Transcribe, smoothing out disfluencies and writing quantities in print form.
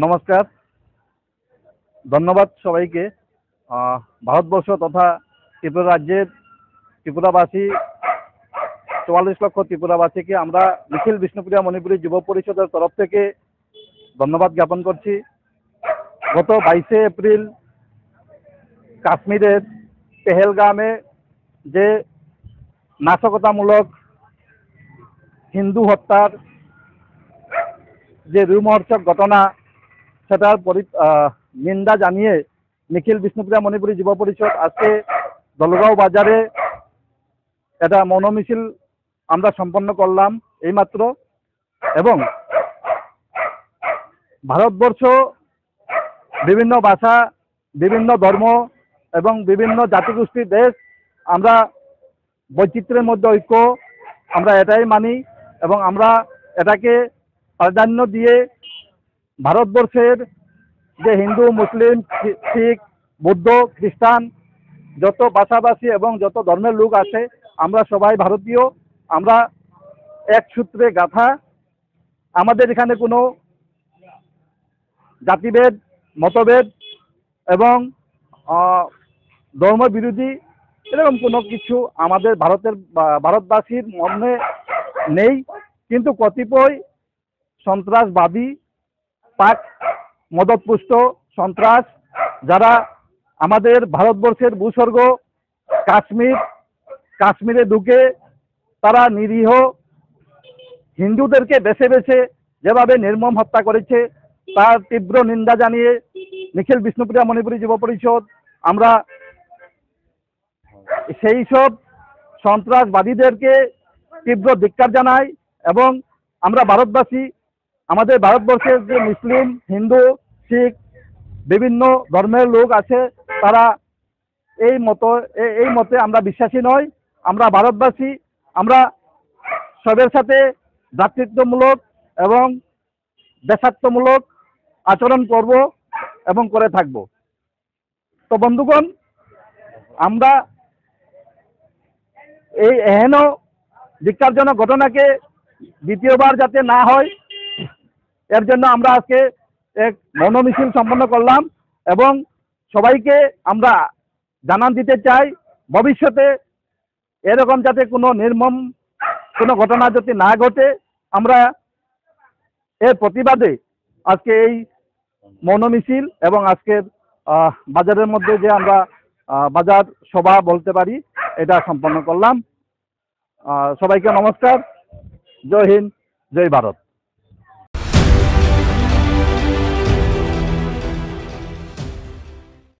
নমস্কার, ধন্যবাদ সবাইকে। ভারতবর্ষ তথা ত্রিপুরা রাজ্যের ত্রিপুরাবাসী ৪৪ লক্ষ ত্রিপুরাবাসীকে আমরা নিখিল বিষ্ণুপ্রিয়া মণিপুরী যুব পরিষদের তরফ থেকে ধন্যবাদ জ্ঞাপন করছি। গত ২২শে এপ্রিল কাশ্মীরের পেহেলগামে যে নাশকতামূলক হিন্দু হত্যার যে রোমহর্ষক ঘটনা, সেটার নিন্দা জানিয়ে নিখিল বিষ্ণুপ্রিয়া মণিপুরী যুব পরিষদ আজকে দলগাঁও বাজারে এটা মৌন মিছিল আমরা সম্পন্ন করলাম এইমাত্র। এবং ভারতবর্ষ বিভিন্ন ভাষা, বিভিন্ন ধর্ম এবং বিভিন্ন জাতিগোষ্ঠীর দেশ। আমরা বৈচিত্র্যের মধ্যে ঐক্য, আমরা এটাই মানি এবং আমরা এটাকে প্রাধান্য দিয়ে ভারতবর্ষের যে হিন্দু, মুসলিম, শিখ, বৌদ্ধ, খ্রিস্টান যত ভাষাভাষী এবং যত ধর্মের লোক আছে, আমরা সবাই ভারতীয়। আমরা এক সূত্রে গাঁথা। আমাদের এখানে কোনো জাতিভেদ, মতভেদ এবং ধর্ম বিরোধী এরকম কোনো কিছু আমাদের ভারতবাসীর মনে নেই। কিন্তু কতিপয় সন্ত্রাসবাদী, পাক মদতপুষ্ট সন্ত্রাস, যারা আমাদের ভারতবর্ষের ভূস্বর্গ কাশ্মীরে ঢুকে তারা নিরীহ হিন্দুদেরকে বেছে বেছে যেভাবে নির্মম হত্যা করেছে, তার তীব্র নিন্দা জানিয়ে নিখিল বিষ্ণুপ্রিয়া মণিপুরী যুব পরিষদ আমরা সেই সব সন্ত্রাসবাদীদেরকে তীব্র ধিক্কার জানাই। এবং আমরা ভারতবাসী, আমাদের ভারতবর্ষের যে মুসলিম, হিন্দু, শিখ বিভিন্ন ধর্মের লোক আছে, তারা এই মতে আমরা বিশ্বাসী নয়। আমরা ভারতবাসী, আমরা সবের সাথে ভ্রাতৃত্বমূলক এবং দেশাত্মমূলক আচরণ করব এবং করে থাকব। তো বন্ধুগণ, আমরা এই এহেন ধিক্কারজনক ঘটনাকে দ্বিতীয়বার যাতে না হয়, এর জন্য আমরা আজকে এক মৌন মিছিল সম্পন্ন করলাম এবং সবাইকে আমরা জানান দিতে চাই, ভবিষ্যতে এরকম যাতে কোনো নির্মম কোনো ঘটনা যাতে না ঘটে, আমরা এর প্রতিবাদে আজকে এই মৌন মিছিল এবং আজকের বাজারের মধ্যে যে আমরা বাজার সভা বলতে পারি, এটা সম্পন্ন করলাম। সবাইকে নমস্কার। জয় হিন্দ, জয় ভারত।